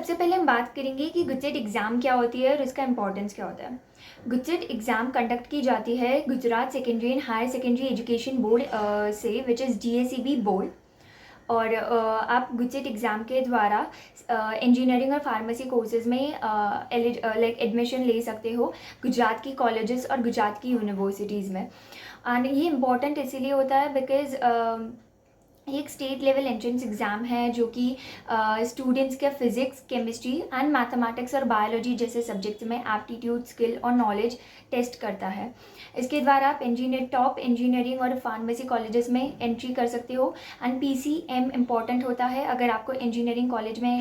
सबसे पहले हम बात करेंगे कि गुजेट एग्ज़ाम क्या होती है और इसका इम्पोर्टेंस क्या होता है। गुजेट एग्ज़ाम कंडक्ट की जाती है Gujarat secondary and higher secondary education board से, विच इज़ GACB बोर्ड। और आप गुजेट एग्ज़ाम के द्वारा इंजीनियरिंग और फार्मेसी कोर्सेज़ में लाइक एडमिशन ले सकते हो गुजरात की कॉलेजेस और गुजरात की यूनिवर्सिटीज़ में। एंड ये इम्पॉर्टेंट इसीलिए होता है बिकॉज़ ये एक स्टेट लेवल एंट्रेंस एग्ज़ाम है जो कि स्टूडेंट्स के फिज़िक्स, केमिस्ट्री एंड मैथमेटिक्स और बायोलॉजी जैसे सब्जेक्ट्स में एप्टीट्यूड, स्किल और नॉलेज टेस्ट करता है। इसके द्वारा आप टॉप इंजीनियरिंग और फार्मेसी कॉलेजेस में एंट्री कर सकते हो। एंड PCM इम्पॉर्टेंट होता है अगर आपको इंजीनियरिंग कॉलेज में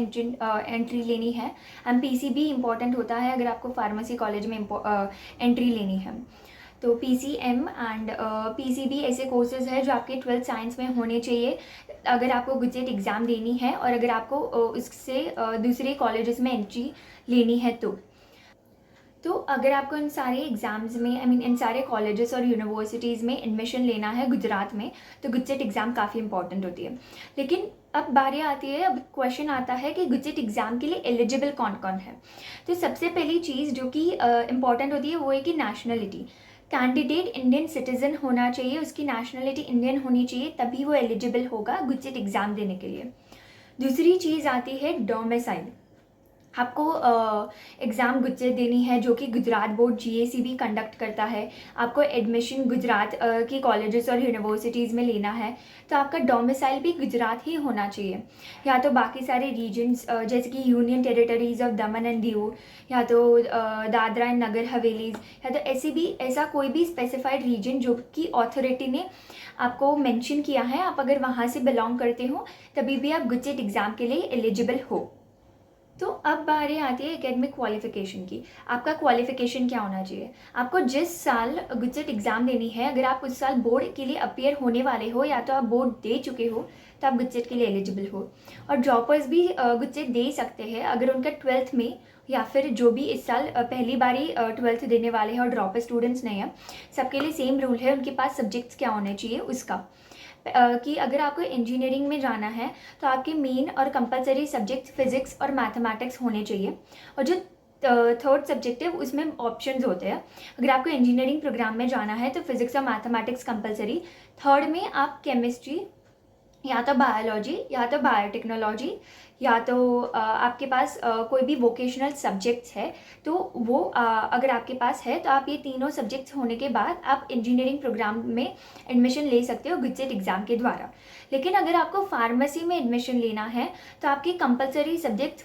एंट्री लेनी है। एंड PCB इम्पॉर्टेंट होता है अगर आपको फार्मेसी कॉलेज में एंट्री लेनी है। तो PCM एंड PCB ऐसे कोर्सेज़ है जो आपके 12th साइंस में होने चाहिए अगर आपको गुजेट एग्ज़ाम देनी है और अगर आपको उससे दूसरे कॉलेजेस में एंट्री लेनी है तो अगर आपको इन सारे एग्ज़ाम्स में इन सारे कॉलेजेस और यूनिवर्सिटीज़ में एडमिशन लेना है गुजरात में, तो गुजेट एग्ज़ाम काफ़ी इंपॉर्टेंट होती है। लेकिन अब बारी आती है, अब क्वेश्चन आता है कि गुजेट एग्ज़ाम के लिए एलिजिबल कौन कौन है। तो सबसे पहली चीज़ जो कि इम्पॉर्टेंट होती है वो है कि नेशनलिटी। कैंडिडेट इंडियन सिटीज़न होना चाहिए, उसकी नेशनलिटी इंडियन होनी चाहिए, तभी वो एलिजिबल होगा गुजेट एग्ज़ाम देने के लिए। दूसरी चीज़ आती है डोमिसाइल। आपको एग्ज़ाम गुजेट देनी है जो कि गुजरात बोर्ड GACB कंडक्ट करता है। आपको एडमिशन गुजरात की कॉलेजेस और यूनिवर्सिटीज़ में लेना है, तो आपका डोमिसाइल भी गुजरात ही होना चाहिए। या तो बाकी सारे रीजन्स जैसे कि union territories of Daman and Diu, या तो दादरा एंड नगर हवेलीज़, या तो ऐसा कोई भी स्पेसिफाइड रीजन जो कि अथॉरिटी ने आपको मेंशन किया है, आप अगर वहाँ से बिलोंग करते हो तभी भी आप गुजेट एग्ज़ाम के लिए एलिजिबल हो। तो अब बारी आती है एकेडमिक क्वालिफिकेशन की। आपका क्वालिफिकेशन क्या होना चाहिए? आपको जिस साल गुजेट एग्ज़ाम देनी है, अगर आप उस साल बोर्ड के लिए अपीयर होने वाले हो या तो आप बोर्ड दे चुके हो तो आप गुजेट के लिए एलिजिबल हो। और ड्रॉपर्स भी गुजेट दे सकते हैं अगर उनका 12th में, या फिर जो भी इस साल पहली बारी 12th देने वाले हैं और ड्रॉपर स्टूडेंट्स नहीं हैं, सबके लिए सेम रूल है, उनके पास सब्जेक्ट्स क्या होने चाहिए उसका। कि अगर आपको इंजीनियरिंग में जाना है तो आपके मेन और कंपलसरी सब्जेक्ट फिज़िक्स और मैथमेटिक्स होने चाहिए। और जो थर्ड सब्जेक्ट है उसमें ऑप्शंस होते हैं। अगर आपको इंजीनियरिंग प्रोग्राम में जाना है तो फिज़िक्स और मैथमेटिक्स कंपलसरी। थर्ड में आप केमिस्ट्री या तो बायोलॉजी या तो बायोटेक्नोलॉजी या तो आपके पास कोई भी वोकेशनल सब्जेक्ट्स है तो वो अगर आपके पास है तो आप ये तीनों सब्जेक्ट्स होने के बाद आप इंजीनियरिंग प्रोग्राम में एडमिशन ले सकते हो गुजेट एग्ज़ाम के द्वारा। लेकिन अगर आपको फार्मेसी में एडमिशन लेना है तो आपके कंपलसरी सब्जेक्ट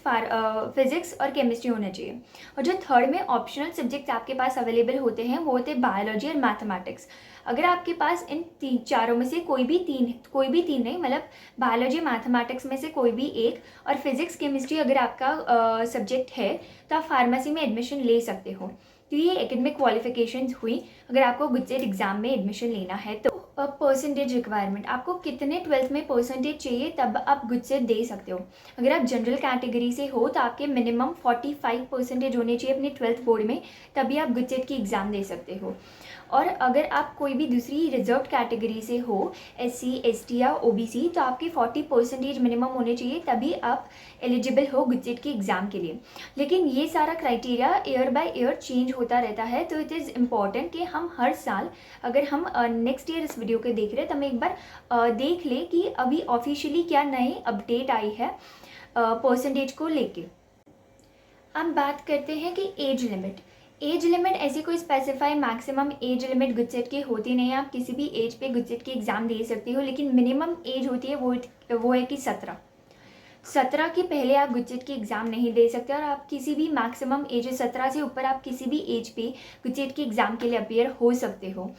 फिज़िक्स और केमिस्ट्री होने चाहिए। और जो थर्ड में ऑप्शनल सब्जेक्ट आपके पास अवेलेबल होते हैं वो होते हैं बायोलॉजी और मैथमेटिक्स। अगर आपके पास इन चारों में से कोई भी तीन नहीं, मतलब बायोलॉजी मैथमेटिक्स में से कोई भी एक और फिज़िक्स केमिस्ट्री अगर आपका सब्जेक्ट है तो आप फार्मेसी में एडमिशन ले सकते हो। तो ये एकेडमिक क्वालिफिकेशंस हुई अगर आपको गुजेट एग्ज़ाम में एडमिशन लेना है तो। परसेंटेज रिक्वायरमेंट, आपको कितने 12th में परसेंटेज चाहिए तब आप गुजेट दे सकते हो। अगर आप जनरल कैटेगरी से हो तो आपके मिनिमम 45% होने चाहिए अपने 12th बोर्ड में, तभी आप गुजेट की एग्ज़ाम दे सकते हो। और अगर आप कोई भी दूसरी रिजर्व कैटेगरी से हो, SC ST या OBC, तो आपके 40% मिनिमम होने चाहिए, तभी आप एलिजिबल हो गुजेट की एग्ज़ाम के लिए। लेकिन ये सारा criteria year by year change होता रहता है, तो इट इज़ इम्पॉर्टेंट कि हम हर साल, अगर हम नेक्स्ट ईयर इस वीडियो को देख रहे हैं तो हम एक बार देख लें कि अभी ऑफिशियली क्या नई अपडेट आई है परसेंटेज को लेके। अब बात करते हैं कि एज लिमिट ऐसी कोई स्पेसिफाई मैक्सिमम एज लिमिट गुजेट की होती नहीं है। आप किसी भी एज पे गुजेट की एग्ज़ाम दे सकते हो, लेकिन मिनिमम एज होती है वो है कि 17 के पहले आप गुजेट की एग्ज़ाम नहीं दे सकते। और आप किसी भी मैक्सिमम एज 17 से ऊपर आप किसी भी एज पे गुजेट की एग्ज़ाम के लिए अपीयर हो सकते हो।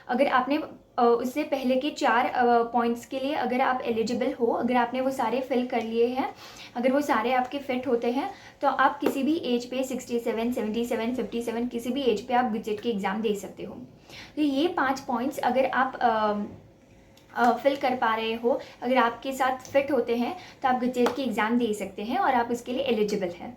अगर आपने उससे पहले के 4 पॉइंट्स के लिए अगर आप एलिजिबल हो, अगर आपने वो सारे फिल कर लिए हैं, अगर वो सारे आपके फिट होते हैं, तो आप किसी भी एज पे 67, 77, 57 किसी भी एज पे आप गुजेट की एग्ज़ाम दे सकते हो। तो ये 5 पॉइंट्स अगर आप फिल कर पा रहे हो, अगर आपके साथ फिट होते हैं, तो आप गुजेट की एग्ज़ाम दे सकते हैं और आप उसके लिए एलिजिबल हैं।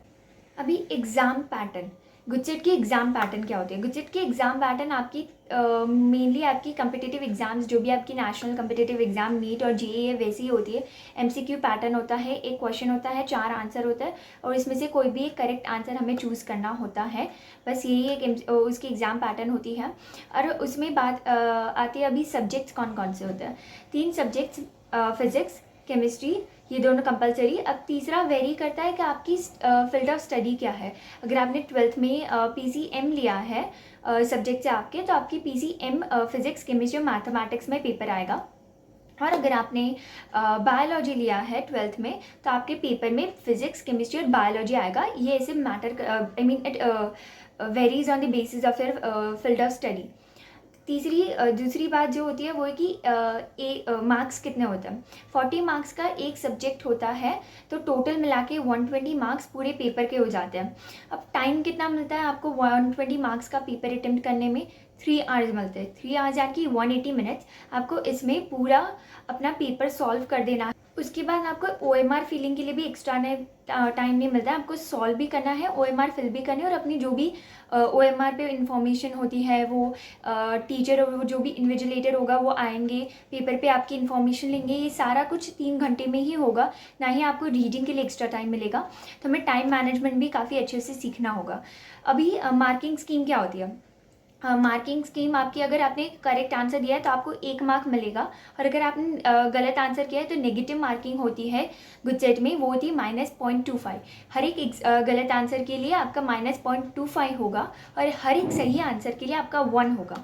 अभी एग्ज़ाम पैटर्न, गुडसेट की एग्ज़ाम पैटर्न क्या होती है? गुडसेट की एग्ज़ाम पैटर्न आपकी मेनली आपकी कम्पिटिटिव एग्ज़ाम्स जो भी आपकी नेशनल कम्पिटिटिव एग्ज़ाम नीट और जेईई है वैसी ही होती है। एमसीक्यू पैटर्न होता है, एक क्वेश्चन होता है, 4 आंसर होता है और इसमें से कोई भी एक करेक्ट आंसर हमें चूज़ करना होता है। बस यही एक उसकी एग्ज़ाम पैटर्न होती है। और उसमें बात आती है अभी सब्जेक्ट्स कौन कौन से होते हैं। 3 सब्जेक्ट्स, फिज़िक्स, केमिस्ट्री, ये दोनों कंपलसरी। अब तीसरा वेरी करता है कि आपकी फील्ड ऑफ स्टडी क्या है। अगर आपने 12th में पीसीएम लिया है सब्जेक्ट से आपके, तो आपकी पीसीएम फिजिक्स, केमिस्ट्री और मैथमेटिक्स में पेपर आएगा। और अगर आपने बायोलॉजी लिया है 12th में, तो आपके पेपर में फिजिक्स, केमिस्ट्री और बायोलॉजी आएगा। ये ऐसे matter, I mean it varies on the basis of your field of study. दूसरी बात जो होती है वो है कि मार्क्स कितने होते हैं। 40 मार्क्स का एक सब्जेक्ट होता है, तो टोटल मिला के 120 मार्क्स पूरे पेपर के हो जाते हैं। अब टाइम कितना मिलता है आपको 120 मार्क्स का पेपर अटेम्प्ट करने में? 3 आवर्स मिलते हैं। 3 आवर्स यानी कि 180 मिनट्स आपको इसमें पूरा अपना पेपर सॉल्व कर देना है। उसके बाद आपको OMR फिलिंग के लिए भी एक्स्ट्रा टाइम नहीं मिलता है। आपको सॉल्व भी करना है, OMR फिल भी करनी है, और अपनी जो भी OMR पे इंफॉर्मेशन होती है वो टीचर और वो जो भी इन्विजिलेटर होगा वो आएंगे पेपर पे आपकी इन्फॉर्मेशन लेंगे। ये सारा कुछ 3 घंटे में ही होगा, ना ही आपको रीडिंग के लिए एक्स्ट्रा टाइम मिलेगा। तो हमें टाइम मैनेजमेंट भी काफ़ी अच्छे से सीखना होगा। अभी मार्किंग स्कीम क्या होती है? मार्किंग स्कीम आपकी, अगर आपने करेक्ट आंसर दिया है तो आपको 1 मार्क मिलेगा, और अगर आपने गलत आंसर किया है तो नेगेटिव मार्किंग होती है गुडसेट में, वो होती है -0.25। हर एक गलत आंसर के लिए आपका -0.25 होगा, और हर एक सही आंसर के लिए आपका 1 होगा।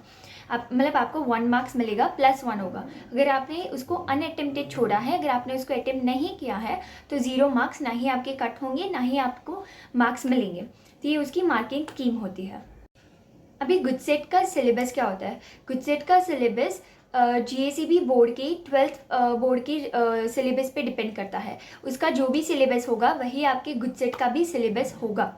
आप मतलब आपको 1 मार्क्स मिलेगा, +1 होगा। अगर आपने उसको अनअटेम्प्टेड छोड़ा है, अगर आपने उसको अटेम्प्ट नहीं किया है, तो 0 मार्क्स, ना ही आपके कट होंगे, ना ही आपको मार्क्स मिलेंगे। तो ये उसकी मार्किंग स्कीम होती है। अभी गुडसेट का सिलेबस क्या होता है? गुडसेट का सिलेबस GACB बोर्ड की 12th बोर्ड की सिलेबस पे डिपेंड करता है। उसका जो भी सिलेबस होगा वही आपके गुडसेट का भी सिलेबस होगा।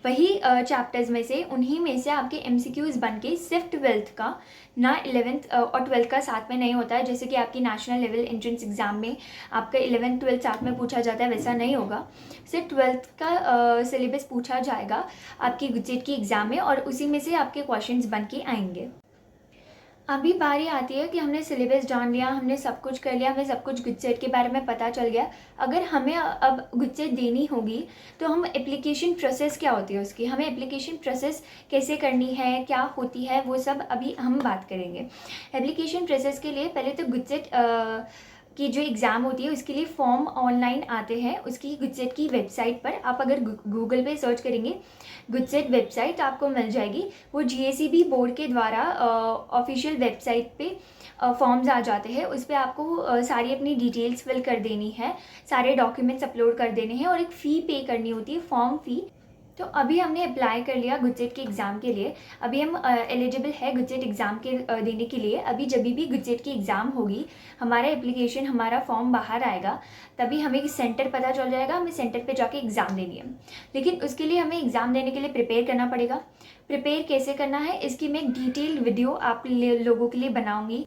वही चैप्टर्स में से, उन्हीं में से आपके MCQs बन के सिर्फ 12th का, ना 11th और 12th का साथ में नहीं होता है। जैसे कि आपकी नेशनल लेवल एंट्रेंस एग्जाम में आपका 11th 12th साथ में पूछा जाता है, वैसा नहीं होगा। सिर्फ 12th का सिलेबस पूछा जाएगा आपकी गुडसेट की एग्ज़ाम में, और उसी में से आपके क्वेश्चंस बन के आएंगे। अभी बारी आती है कि हमने सिलेबस जान लिया, हमने सब कुछ कर लिया, हमें सब कुछ गुडसेट के बारे में पता चल गया। अगर हमें अब गुडसेट देनी होगी तो हम एप्लीकेशन प्रोसेस क्या होती है उसकी, हमें एप्लीकेशन प्रोसेस कैसे करनी है, क्या होती है, वो सब अभी हम बात करेंगे। एप्लीकेशन प्रोसेस के लिए पहले तो गुडसेट की जो एग्ज़ाम होती है उसके लिए फॉर्म ऑनलाइन आते हैं उसकी गुडसेट की वेबसाइट पर। आप अगर गूगल पे सर्च करेंगे गुडसेट वेबसाइट तो आपको मिल जाएगी। वो GACB बोर्ड के द्वारा ऑफिशियल वेबसाइट पे फॉर्म्स आ जाते हैं। उस पर आपको सारी अपनी डिटेल्स फिल कर देनी है, सारे डॉक्यूमेंट्स अपलोड कर देने हैं, और एक फ़ी पे करनी होती है, फॉर्म फ़ी। तो अभी हमने अप्लाई कर लिया गुडसेट के एग्ज़ाम के लिए, अभी हम एलिजिबल है गुडसेट एग्ज़ाम के देने के लिए। अभी जब भी गुडसेट की एग्ज़ाम होगी, हमारा एप्लीकेशन, हमारा फॉर्म बाहर आएगा, तभी हमें सेंटर पता चल जाएगा, हमें सेंटर पे जाके एग्ज़ाम देनी है। लेकिन उसके लिए हमें एग्ज़ाम देने के लिए प्रिपेयर करना पड़ेगा। प्रिपेयर कैसे करना है इसकी मैं एक डिटेल वीडियो आप लोगों के लिए बनाऊँगी।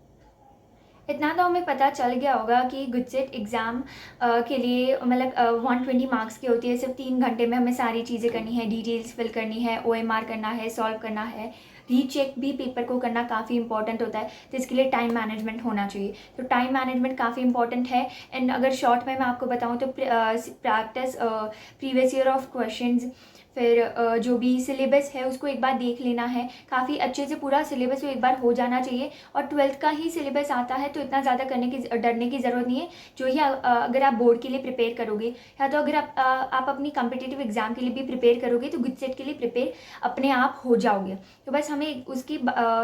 इतना तो हमें पता चल गया होगा कि गुडसेट एग्ज़ाम के लिए मतलब 120 मार्क्स की होती है। सिर्फ 3 घंटे में हमें सारी चीज़ें करनी है, डिटेल्स फिल करनी है, OMR करना है, सॉल्व करना है, रीचेक भी पेपर को करना काफ़ी इंपॉर्टेंट होता है। तो इसके लिए टाइम मैनेजमेंट होना चाहिए। तो टाइम मैनेजमेंट काफ़ी इंपॉर्टेंट है। एंड अगर शॉर्ट में मैं आपको बताऊँ तो practice previous year of questions, फिर जो भी सिलेबस है उसको एक बार देख लेना है, काफ़ी अच्छे से पूरा सिलेबस तो एक बार हो जाना चाहिए। और 12th का ही सिलेबस आता है तो इतना ज़्यादा डरने की ज़रूरत नहीं है। जो ही अगर आप बोर्ड के लिए प्रिपेयर करोगे, या तो अगर आप अपनी कम्पिटिटिव एग्ज़ाम के लिए भी प्रिपेयर करोगे, तो गुडसेट के लिए प्रिपेयर अपने आप हो जाओगे। तो बस हमें उसकी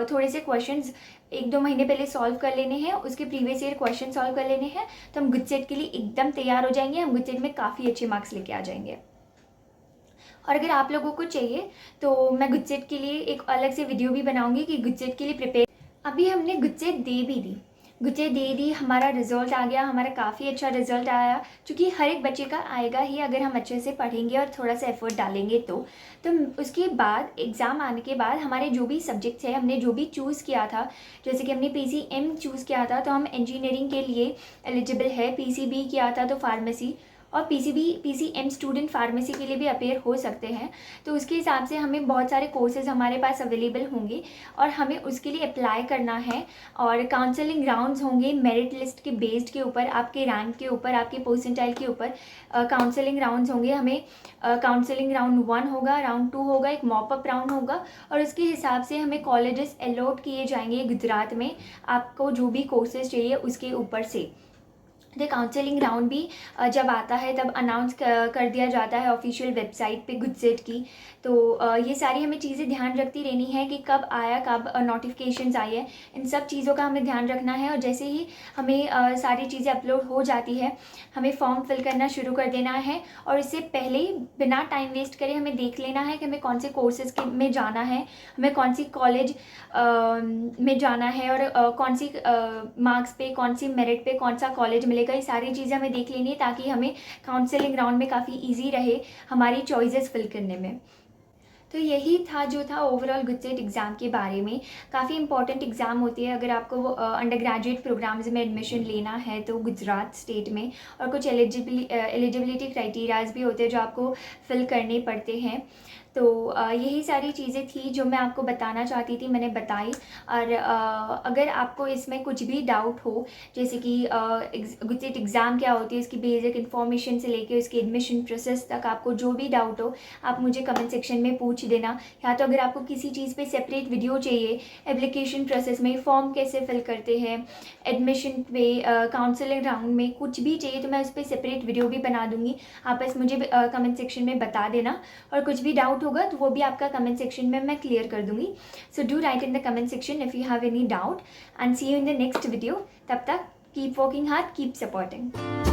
थोड़े से क्वेश्चन 1-2 महीने पहले सॉल्व कर लेने हैं, उसके प्रीवियस ईयर क्वेश्चन सॉल्व कर लेने हैं, तो हम गुडसेट के लिए एकदम तैयार हो जाएंगे। हम गुडसेट में काफ़ी अच्छे मार्क्स लेके आ जाएंगे। और अगर आप लोगों को चाहिए तो मैं गुडसेट के लिए एक अलग से वीडियो भी बनाऊंगी कि गुडसेट के लिए प्रिपेयर। अभी हमने गुडसेट दे भी दी, गुडसेट दे दी, हमारा रिजल्ट आ गया, हमारा काफ़ी अच्छा रिजल्ट आया। क्योंकि हर एक बच्चे का आएगा ही अगर हम अच्छे से पढ़ेंगे और थोड़ा सा एफर्ट डालेंगे तो उसके बाद एग्ज़ाम आने के बाद हमारे जो भी सब्जेक्ट्स है, हमने जो भी चूज़ किया था, जैसे कि हमने PCM चूज़ किया था तो हम इंजीनियरिंग के लिए एलिजिबल है, PCB किया था तो फार्मेसी, और PCM स्टूडेंट फार्मेसी के लिए भी अपेयर हो सकते हैं। तो उसके हिसाब से हमें बहुत सारे कोर्सेज हमारे पास अवेलेबल होंगे और हमें उसके लिए अप्लाई करना है। और काउंसलिंग राउंड्स होंगे मेरिट लिस्ट के बेस्ड के ऊपर, आपके रैंक के ऊपर, आपके परसेंटाइल के ऊपर काउंसलिंग राउंड्स होंगे। हमें काउंसलिंग राउंड 1 होगा, राउंड 2 होगा, एक मॉपअप राउंड होगा और उसके हिसाब से हमें कॉलेजेस अलॉट किए जाएंगे गुजरात में, आपको जो भी कोर्सेज चाहिए उसके ऊपर से। तो काउंसलिंग राउंड भी जब आता है तब अनाउंस कर दिया जाता है ऑफिशियल वेबसाइट पे गुजसेट की। तो ये सारी हमें चीज़ें ध्यान रखती रहनी है कि कब आया, कब नोटिफिकेशंस आई है, इन सब चीज़ों का हमें ध्यान रखना है। और जैसे ही हमें सारी चीज़ें अपलोड हो जाती है, हमें फॉर्म फिल करना शुरू कर देना है। और इससे पहले ही बिना टाइम वेस्ट करे हमें देख लेना है कि हमें कौन से कोर्सेज में जाना है, हमें कौन सी कॉलेज में जाना है और कौन सी मार्क्स पे, कौन सी मेरिट पे कौन सा कॉलेज मिलेगा। ये सारी चीज़ें हमें देख लेनी है ताकि हमें काउंसलिंग राउंड में काफ़ी ईजी रहे हमारी चॉइसेस फिल करने में। तो यही था जो था ओवरऑल गुजसेट एग्ज़ाम के बारे में। काफ़ी इंपॉर्टेंट एग्ज़ाम होती है अगर आपको अंडर ग्रेजुएट प्रोग्राम्स में एडमिशन लेना है तो गुजरात स्टेट में। और कुछ एलिजिबिलिटी क्राइटेरियाज भी होते हैं जो आपको फिल करने पड़ते हैं। तो यही सारी चीज़ें थी जो मैं आपको बताना चाहती थी, मैंने बताई। और अगर आपको इसमें कुछ भी डाउट हो, जैसे कि गुजसेट एग्ज़ाम क्या होती है, इसकी बेसिक इन्फॉर्मेशन से लेके उसकी एडमिशन प्रोसेस तक आपको जो भी डाउट हो आप मुझे कमेंट सेक्शन में पूछ देना। या तो अगर आपको किसी चीज़ पे सेपरेट वीडियो चाहिए, एप्लीकेशन प्रोसेस में फॉर्म कैसे फिल करते हैं, एडमिशन पे, काउंसलिंग राउंड में कुछ भी चाहिए तो मैं उस पर सेपरेट वीडियो भी बना दूँगी। आप बस मुझे कमेंट सेक्शन में बता देना और कुछ भी डाउट होगा तो वो भी आपका कमेंट सेक्शन में मैं क्लियर कर दूँगी। So do write in the comment section if you have any doubt and see you in the next video. तब तक keep working hard, keep supporting.